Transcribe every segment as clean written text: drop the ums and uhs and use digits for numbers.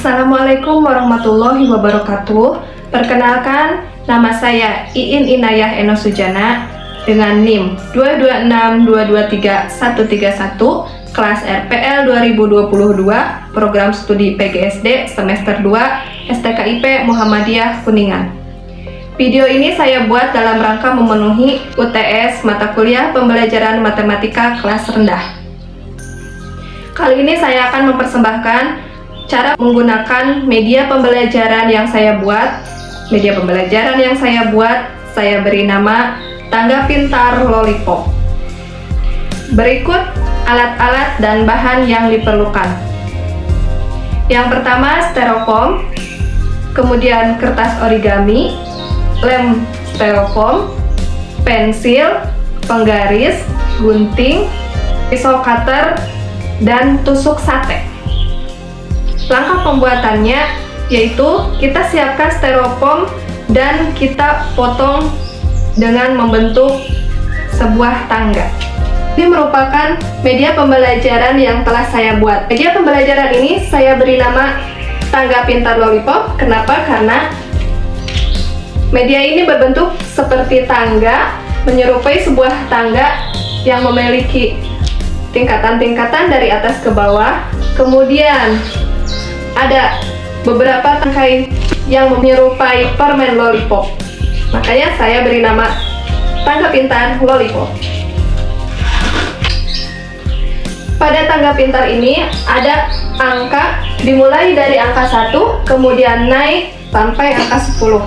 Assalamualaikum warahmatullahi wabarakatuh. Perkenalkan, nama saya Iin Inayah Eno Sujana dengan NIM 226223131, kelas RPL 2022, program studi PGSD semester 2, STKIP Muhammadiyah Kuningan. Video ini saya buat dalam rangka memenuhi UTS mata kuliah pembelajaran matematika kelas rendah. Kali ini saya akan mempersembahkan cara menggunakan media pembelajaran yang saya buat. Media pembelajaran yang saya buat, saya beri nama Tangga Pintar Lollipop. Berikut alat-alat dan bahan yang diperlukan. Yang pertama, styrofoam, kemudian kertas origami, lem styrofoam, pensil, penggaris, gunting, pisau cutter, dan tusuk sate. Langkah pembuatannya yaitu kita siapkan styrofoam dan kita potong dengan membentuk sebuah tangga. Ini merupakan media pembelajaran yang telah saya buat. Media pembelajaran ini saya beri nama Tangga Pintar Lollipop. Kenapa? Karena media ini berbentuk seperti tangga, menyerupai sebuah tangga yang memiliki tingkatan-tingkatan dari atas ke bawah. Kemudian ada beberapa tangkai yang menyerupai permen lollipop. Makanya saya beri nama Tangga Pintar Lollipop. Pada tangga pintar ini ada angka dimulai dari angka 1, kemudian naik sampai angka 10.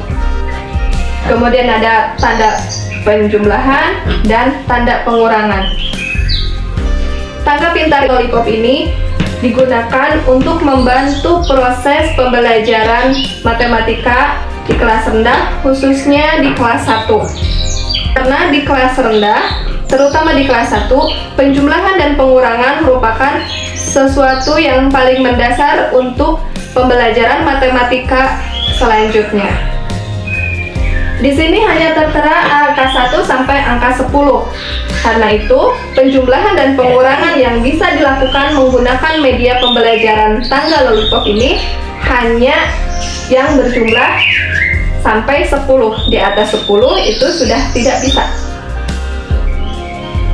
Kemudian ada tanda penjumlahan dan tanda pengurangan. Tangga Pintar Lollipop ini digunakan untuk membantu proses pembelajaran matematika di kelas rendah, khususnya di kelas 1. Karena di kelas rendah, terutama di kelas 1, penjumlahan dan pengurangan merupakan sesuatu yang paling mendasar untuk pembelajaran matematika selanjutnya. Di sini hanya tertera angka 1 sampai angka 10. Karena itu, penjumlahan dan pengurangan yang bisa dilakukan menggunakan media pembelajaran tangga lollipop ini hanya yang berjumlah sampai 10. Di atas 10 itu sudah tidak bisa.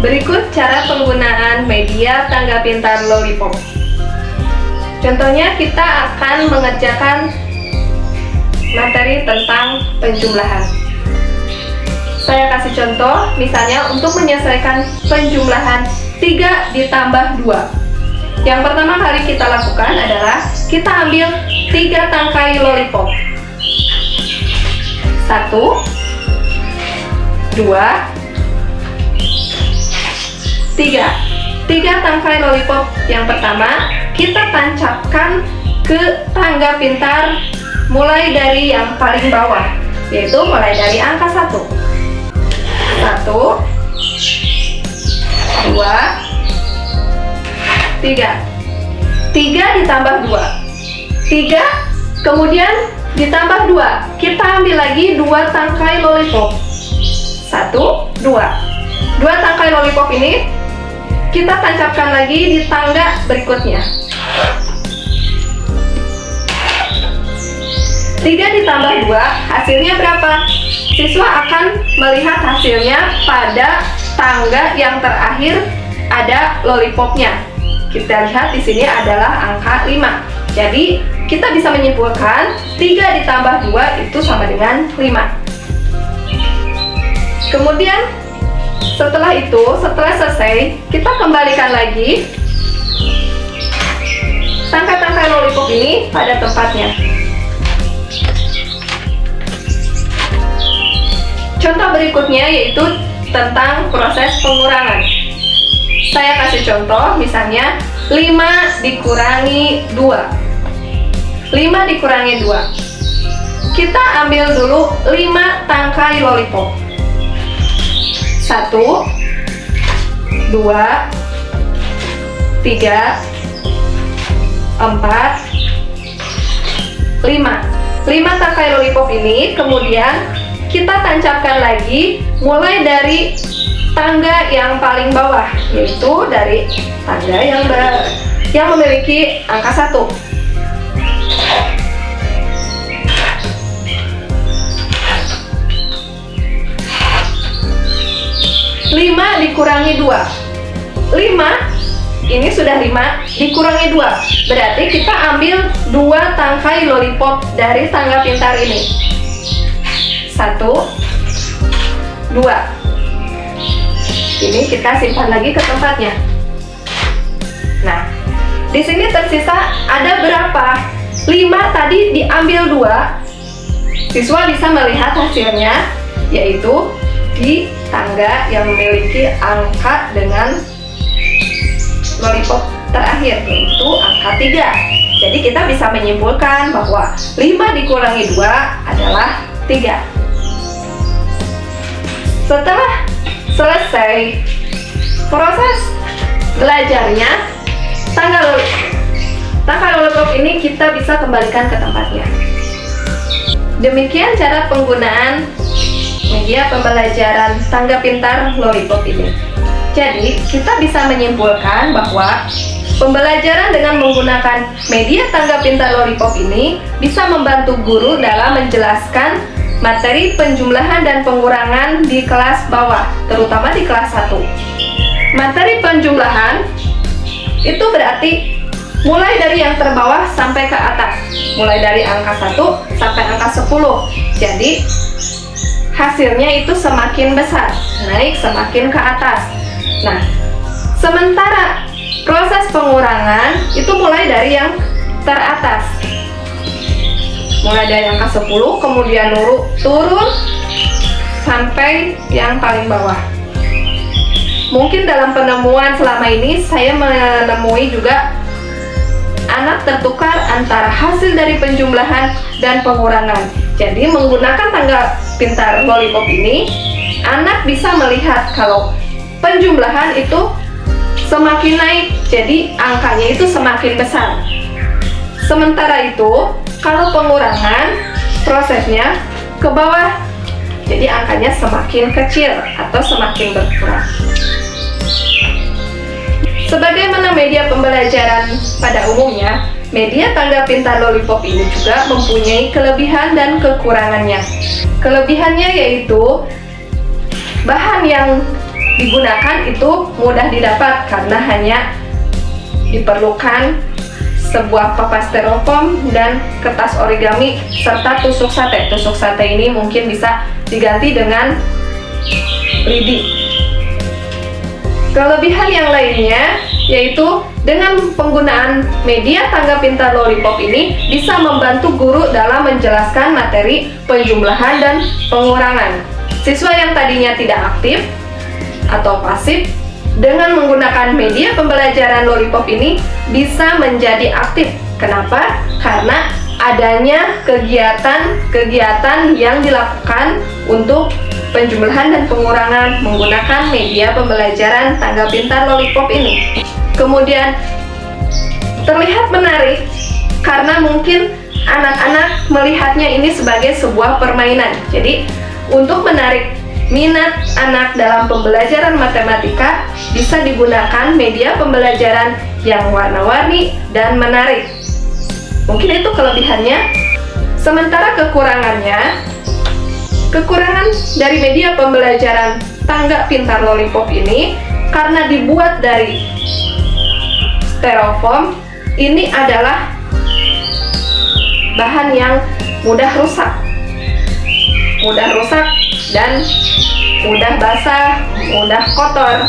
Berikut cara penggunaan media tangga pintar lollipop. Contohnya, kita akan mengerjakan materi tentang penjumlahan. Saya kasih contoh, misalnya untuk menyelesaikan penjumlahan 3 ditambah 2. Yang pertama kali kita lakukan adalah kita ambil 3 tangkai lollipop. 1, 2, 3. 3 tangkai lollipop yang pertama kita tancapkan ke tangga pintar mulai dari yang paling bawah, yaitu mulai dari angka 1. 1, 2, 3. 3 ditambah 2. 3, kemudian ditambah 2. Kita ambil lagi 2 tangkai lollipop. 1, 2. 2 tangkai lollipop ini kita tancapkan lagi di tangga berikutnya. 3 ditambah 2, hasilnya berapa? Siswa akan melihat hasilnya pada tangga yang terakhir ada lollipopnya. Kita lihat di sini adalah angka 5. Jadi, kita bisa menyimpulkan 3 ditambah 2 itu sama dengan 5. Kemudian, setelah selesai, kita kembalikan lagi tangkai-tangkai lollipop ini pada tempatnya. Contoh berikutnya yaitu tentang proses pengurangan. Saya kasih contoh, misalnya 5 dikurangi 2. 5 dikurangi 2. Kita ambil dulu 5 tangkai lollipop. 1, 2, 3, 4, 5. 5 tangkai lollipop ini kemudian kita tancapkan lagi mulai dari tangga yang paling bawah, yaitu dari tangga yang memiliki angka 1. 5 dikurangi 2. 5, ini sudah 5 dikurangi 2. Berarti kita ambil 2 tangkai lollipop dari tangga pintar ini. 1, 2. Ini kita simpan lagi ke tempatnya. Nah, di sini tersisa ada berapa? 5 tadi diambil 2. Siswa bisa melihat hasilnya, yaitu di tangga yang memiliki angka dengan lollipop terakhir, yaitu angka 3. Jadi kita bisa menyimpulkan bahwa 5 dikurangi 2 adalah 3. Setelah selesai proses belajarnya, tangga lollipop ini kita bisa kembalikan ke tempatnya. Demikian cara penggunaan media pembelajaran tangga pintar lollipop ini. Jadi, kita bisa menyimpulkan bahwa pembelajaran dengan menggunakan media tangga pintar lollipop ini bisa membantu guru dalam menjelaskan materi penjumlahan dan pengurangan di kelas bawah, terutama di kelas 1. Materi penjumlahan itu berarti mulai dari yang terbawah sampai ke atas, mulai dari angka 1 sampai angka 10. Jadi hasilnya itu semakin besar, naik semakin ke atas. Nah, sementara proses pengurangan itu mulai dari yang teratas, mulai dari angka 10, kemudian turun sampai yang paling bawah. Mungkin dalam penemuan selama ini saya menemui juga anak tertukar antara hasil dari penjumlahan dan pengurangan. Jadi menggunakan tangga pintar lollipop ini, anak bisa melihat kalau penjumlahan itu semakin naik, jadi angkanya itu semakin besar. Sementara itu, kalau pengurangan, prosesnya ke bawah, jadi angkanya semakin kecil atau semakin berkurang. Sebagaimana media pembelajaran pada umumnya, media tangga pintar lollipop ini juga mempunyai kelebihan dan kekurangannya. Kelebihannya yaitu bahan yang digunakan itu mudah didapat karena hanya diperlukan sebuah papas styrofoam dan kertas origami serta tusuk sate. Tusuk sate ini mungkin bisa diganti dengan lidi. Kelebihan yang lainnya yaitu dengan penggunaan media tangga pintar lollipop ini bisa membantu guru dalam menjelaskan materi penjumlahan dan pengurangan. Siswa yang tadinya tidak aktif atau pasif dengan menggunakan media pembelajaran lollipop ini bisa menjadi aktif. Kenapa? Karena adanya kegiatan-kegiatan yang dilakukan untuk penjumlahan dan pengurangan menggunakan media pembelajaran tangga pintar lollipop ini. Kemudian terlihat menarik karena mungkin anak-anak melihatnya ini sebagai sebuah permainan. Jadi untuk menarik minat anak dalam pembelajaran matematika bisa digunakan media pembelajaran yang warna-warni dan menarik. Mungkin itu kelebihannya. Sementara kekurangan dari media pembelajaran tangga pintar lollipop ini karena dibuat dari styrofoam, ini adalah bahan yang mudah rusak dan mudah basah, mudah kotor.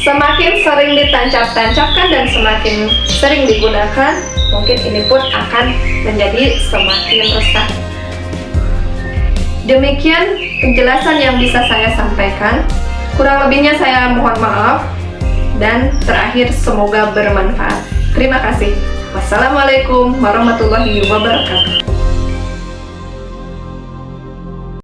Semakin sering ditancap-tancapkan dan semakin sering digunakan, mungkin ini pun akan menjadi semakin rusak. Demikian penjelasan yang bisa saya sampaikan. Kurang lebihnya saya mohon maaf. Dan terakhir, semoga bermanfaat. Terima kasih. Wassalamualaikum warahmatullahi wabarakatuh.